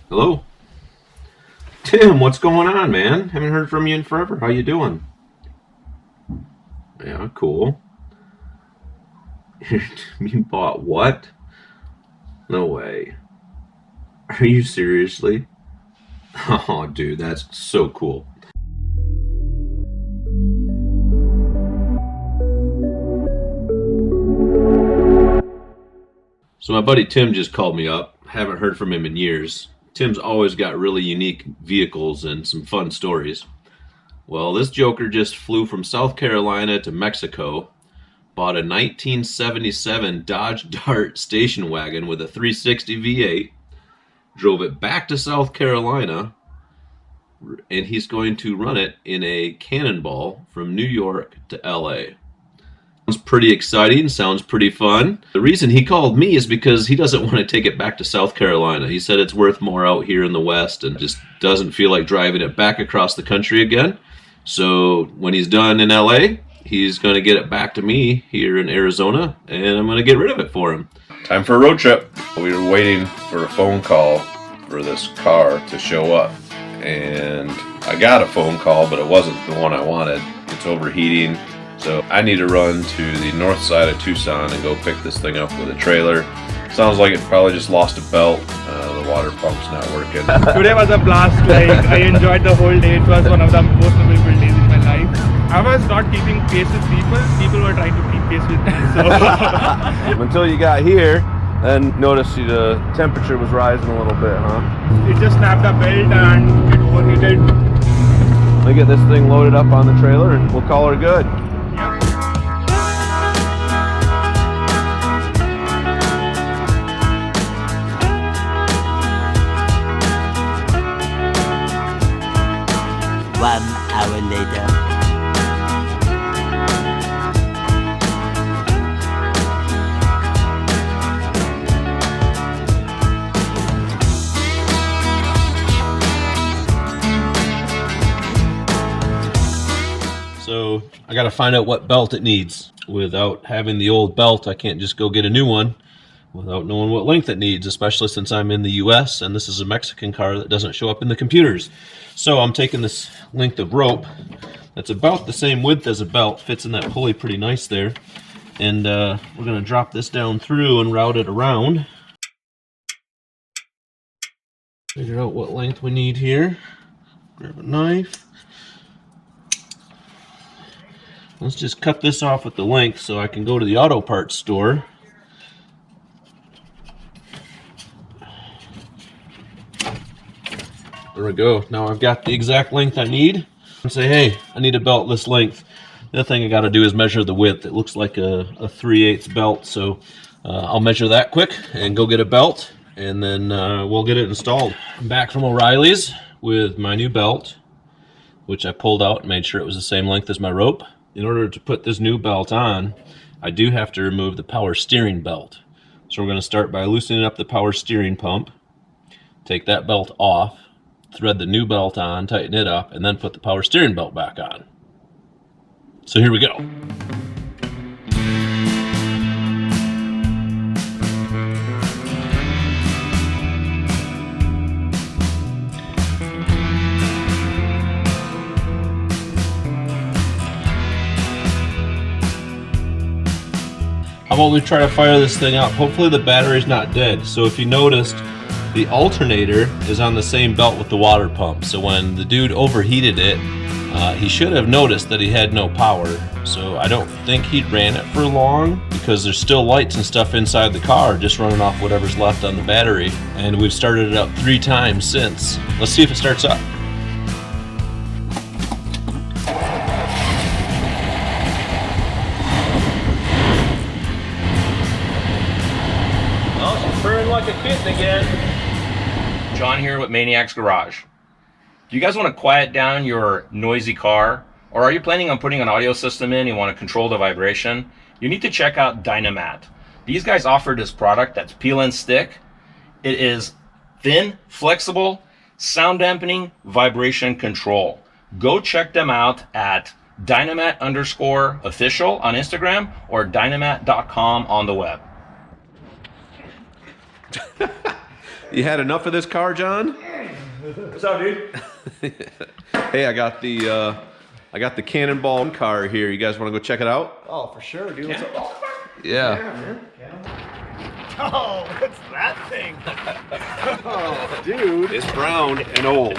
Hello? Tim, what's going on, man? Haven't heard from you in forever. How you doing? Yeah, cool. You bought what? No way. Are you seriously? Oh, dude, that's so cool. So my buddy Tim just called me up. Haven't heard from him in years. Tim's always got really unique vehicles and some fun stories. Well, this joker just flew from South Carolina to Mexico, bought a 1977 Dodge Dart station wagon with a 360 V8, drove it back to South Carolina, and he's going to run it in a Cannonball from New York to LA. Sounds pretty exciting, sounds pretty fun. The reason he called me is because he doesn't want to take it back to South Carolina. He said it's worth more out here in the West and just doesn't feel like driving it back across the country again. So when he's done in LA, he's going to get it back to me here in Arizona, and I'm going to get rid of it for him. Time for a road trip. We were waiting for a phone call for this car to show up, and I got a phone call, but it wasn't the one I wanted. It's overheating, so I need to run to the north side of Tucson and go pick this thing up with a trailer. Sounds like it probably just lost a belt. The water pump's not working. Today was a blast. I enjoyed the whole day. It was one of the most memorable days in my life. I was not keeping pace with people. People were trying to keep pace with me. So Until you got here, then noticed the temperature was rising a little bit, huh? it just snapped a belt and it overheated. Let me get this thing loaded up on the trailer and we'll call her good. One hour later. So I got to find out what belt it needs. Without having the old belt, I can't just go get a new one without knowing what length it needs, especially since I'm in the US and this is a Mexican car that doesn't show up in the computers. So I'm taking this length of rope that's about the same width as a belt, fits in that pulley pretty nice there, and we're going to drop this down through and route it around. Figure out what length we need here. Grab a knife. Let's just cut this off with the length so I can go to the auto parts store. There we go. Now I've got the exact length I need. And say, hey, I need a belt this length. The other thing I got to do is measure the width. It looks like a 3/8 belt, so I'll measure that quick and go get a belt, and then we'll get it installed. I'm back from O'Reilly's with my new belt, which I pulled out and made sure it was the same length as my rope. In order to put this new belt on, I do have to remove the power steering belt. So we're going to start by loosening up the power steering pump, take that belt off, thread the new belt on, tighten it up, and then put the power steering belt back on. So here we go. How about we try to fire this thing up? Hopefully the battery's not dead. So if you noticed, the alternator is on the same belt with the water pump. So when the dude overheated it, he should have noticed that he had no power. So I don't think he ran it for long because there's still lights and stuff inside the car just running off whatever's left on the battery. And we've started it up 3 times since. Let's see if it starts up. Well, she's purring like a kitten again. John here with Maniacs Garage. Do you guys want to quiet down your noisy car? Or are you planning on putting an audio system in? You want to control the vibration? You need to check out Dynamat. These guys offer this product that's peel and stick. It is thin, flexible, sound dampening, vibration control. Go check them out at dynamat_official on Instagram or dynamat.com on the web. You had enough of this car, John? What's up, dude? Hey, I got the Cannonball car here. You guys want to go check it out? Oh, for sure, dude. What's up? Yeah. Oh, what's that thing? Oh, dude. It's brown and old.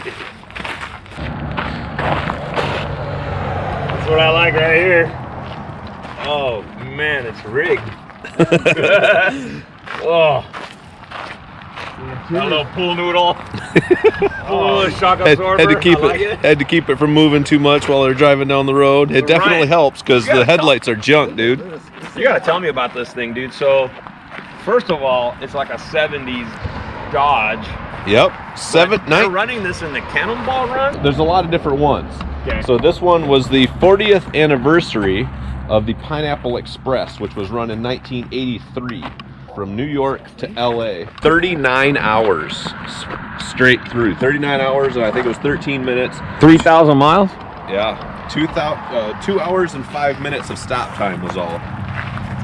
That's what I like right here. Oh man, it's rigged. Oh, got a little pool noodle. Oh, shock absorber. Had to keep it from moving too much while they're driving down the road. It definitely helps because the headlights are junk, dude. You gotta tell me about this thing, dude. So, first of all, it's like a 70s Dodge. Yep. They're running this in the Cannonball Run? There's a lot of different ones. Okay. So this one was the 40th anniversary of the Pineapple Express, which was run in 1983 from New York to LA. 39 hours straight through. 39 hours, and I think it was 13 minutes. 3,000 miles? Yeah. 2 hours and 5 minutes of stop time was all.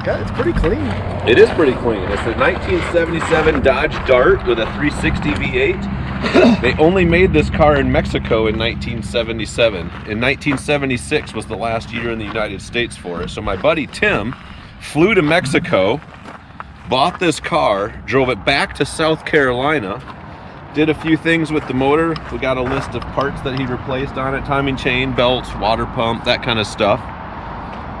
It's pretty clean. It is pretty clean. It's a 1977 Dodge Dart with a 360 V8. They only made this car in Mexico in 1977. In 1976 was the last year in the United States for it. So my buddy Tim flew to Mexico, bought this car, drove it back to South Carolina, did a few things with the motor. We got a list of parts that he replaced on it, timing chain, belts, water pump, that kind of stuff.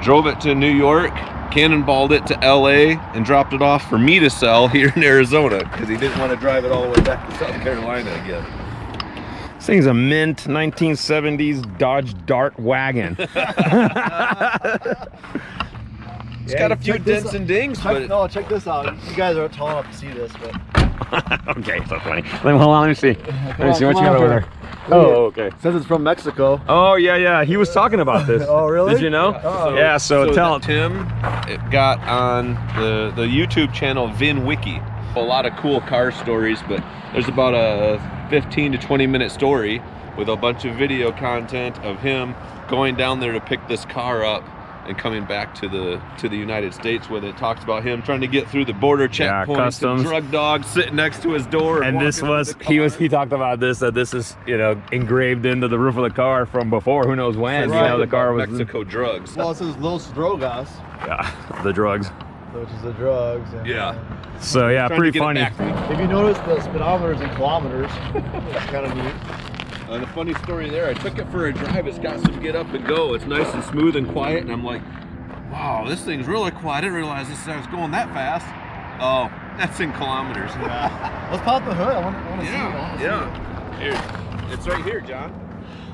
Drove it to New York, cannonballed it to LA, and dropped it off for me to sell here in Arizona because he didn't want to drive it all the way back to South Carolina again. This thing's a mint 1970s Dodge Dart wagon. It's got a few dents and dings, but No, check this out. You guys are tall enough to see this, but Okay, so funny. Hold on, let me see. Let me see what you got over there. Oh, okay. says it's from Mexico. Oh, yeah. He was talking about this. Oh, really? Did you know? Oh. Yeah, so tell him. Tim it got on the YouTube channel VinWiki. A lot of cool car stories, but there's about a 15 to 20 minute story with a bunch of video content of him going down there to pick this car up and coming back to the United States with it. Talks about him trying to get through the border checkpoints, customs. and drug dogs sitting next to his door. And this was he talked about this, that this is, engraved into the roof of the car from before, who knows when. Right. The car was Mexico drugs. Well, it says Los Drogas, Yeah, the drugs. which is the drugs. And, Yeah. So yeah, Trying to pretty get it funny. back to me. if you notice the speedometers in kilometers, it's kind of neat. The funny story there, I took it for a drive. It's got some get up and go. It's nice and smooth and quiet, and I'm like, wow, this thing's really quiet. I didn't realize this was going that fast. Oh, that's in kilometers. Yeah. Let's pop the hood. I want to see it. I wanna see it. Yeah. Here, it's right here, John.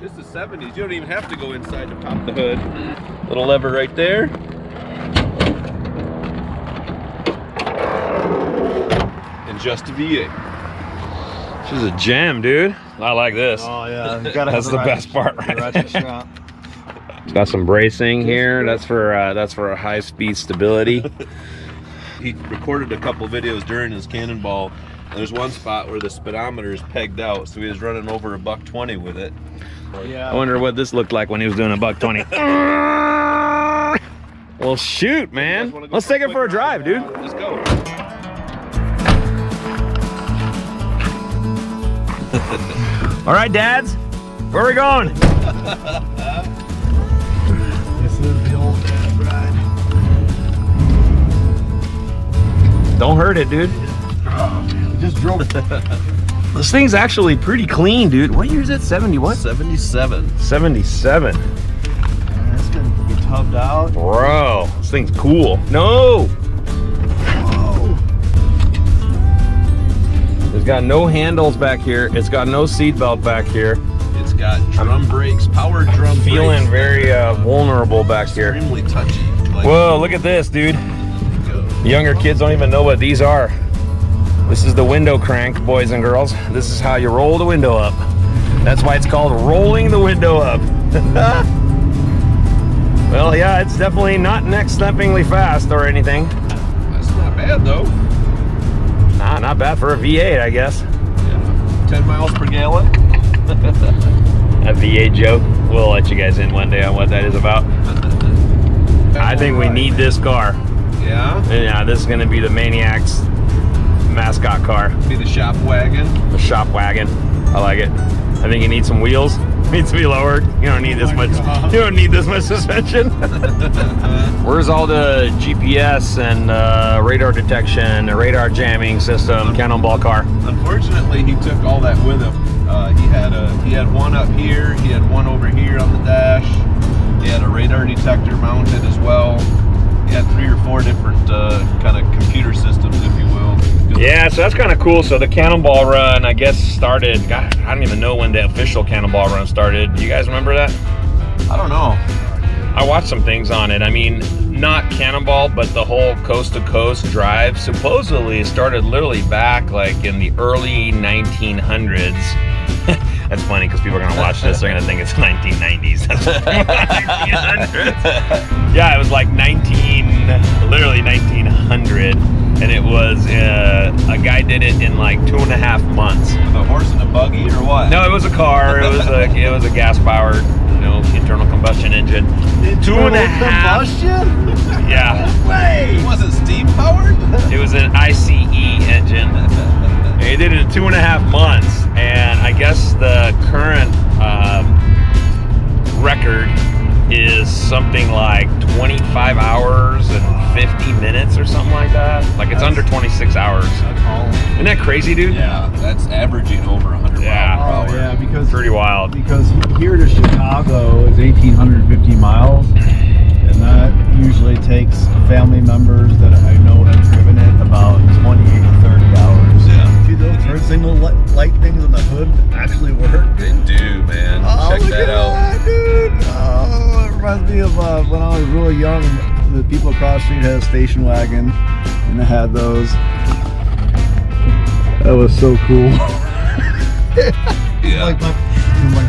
This is 70s. You don't even have to go inside to pop the hood. Little lever right there. And just a V8. This is a gem, dude. I like this. Oh yeah, you gotta That's have the ratchet- best part, right ratchet there. strap. It's got some bracing here. That's for a high-speed stability. He recorded a couple videos during his Cannonball. There's one spot where the speedometer is pegged out, so he was running over $120 with it. Yeah. I wonder what this looked like when he was doing $120. Well, shoot, man. Let's take it for a drive, dude. Let's go. All right, dads. Where are we going? This is the old dad ride. Don't hurt it, dude. Just drove. This thing's actually pretty clean, dude. What year is it? 70 what? 77. 77. It's gonna be tubbed out. Bro, this thing's cool. No! It's got no handles back here. It's got no seat belt back here. It's got drum brakes, power drum brakes. Feeling very vulnerable back here. Extremely touchy. Like, Whoa, look at this, dude. go. Younger kids don't even know what these are. This is the window crank, boys and girls. This is how you roll the window up. That's why it's called rolling the window up. Well, yeah, it's definitely not neck-snappingly fast or anything. That's not bad though. Nah, not bad for a V8, I guess. Yeah. 10 miles per gallon. A V8 joke. We'll let you guys in one day on what that is about. I think we need this car. Yeah. Yeah, this is gonna be the Maniacs mascot car. Be the shop wagon. The shop wagon. I like it. I think it needs some wheels. It needs to be lowered. You don't need this much. You don't need this much suspension. Where's all the GPS and radar detection, the radar jamming system, Cannonball car? Unfortunately, he took all that with him. He had one up here. He had one over here on the dash. He had a radar detector mounted as well. He had 3 or 4 different kind of computer systems, if you will. Yeah, so that's kind of cool. So the Cannonball Run, I guess, started. God, I don't even know when the official Cannonball Run started. Do you guys remember that? I don't know. I watched some things on it. I mean, not Cannonball, but the whole coast to coast drive supposedly started literally back like in the early 1900s. That's funny because people are gonna watch this. They're gonna think it's 1990s. That's 1900s. Yeah, it was like literally 1900, and it was a guy did it in like 2.5 months. With a horse and a buggy or what? No, it was a car. It was a gas powered, internal combustion engine. 2.5 combustion? Yeah. It wasn't steam powered? It was an ICE engine. He did it in 2.5 months, and I guess the current record is something like 25 hours and 50 minutes or something like that. Like it's under 26 hours. Isn't that crazy, dude? Yeah, that's averaging over 100 miles per hour. Oh yeah, because Pretty wild. Because here to Chicago is 1,850 miles, and that usually takes family members that I know have driven it about 28 to 30 hours. Yeah. See those turn signal light things on the hood actually work? They do, man. Oh, Check look that at out. that, dude! Oh, it reminds me of when I was really young. The people across the street had a station wagon, and I had those. That was so cool. Yeah. Like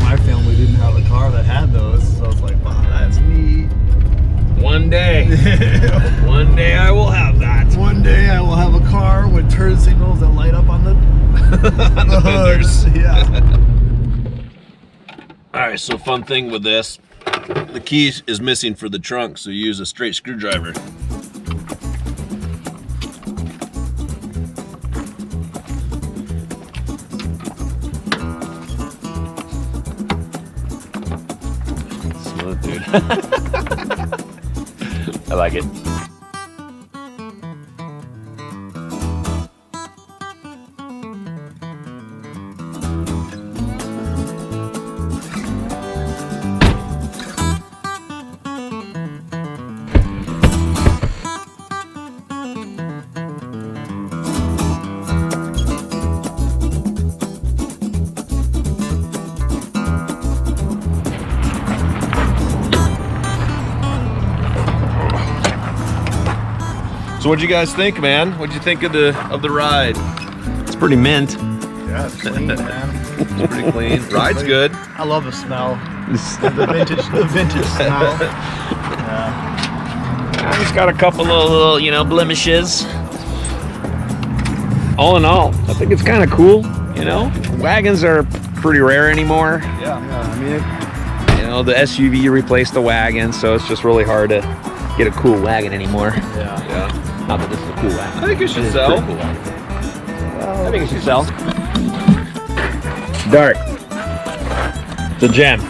my family didn't have a car that had those, so it's like, wow, that's neat. One day I will have that. One day I will have a car with turn signals that light up on the On the fenders. Yeah. All right, so fun thing with this, the key is missing for the trunk, so you use a straight screwdriver. Smooth, dude. I like it. So what'd you guys think, man? What'd you think of the ride? It's pretty mint. Yeah, it's clean, man. It's pretty clean. Ride's good. I love the smell. The vintage smell. Yeah. It's got a couple of little, blemishes. All in all, I think it's kind of cool. Wagons are pretty rare anymore. Yeah, I mean, The SUV replaced the wagon, so it's just really hard to get a cool wagon anymore. yeah. Not that this is a cool wagon. I think it should It's a sell. pretty cool wagon. I think it should sell. Dark. It's a gem.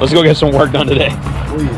Let's go get some work done today. Please.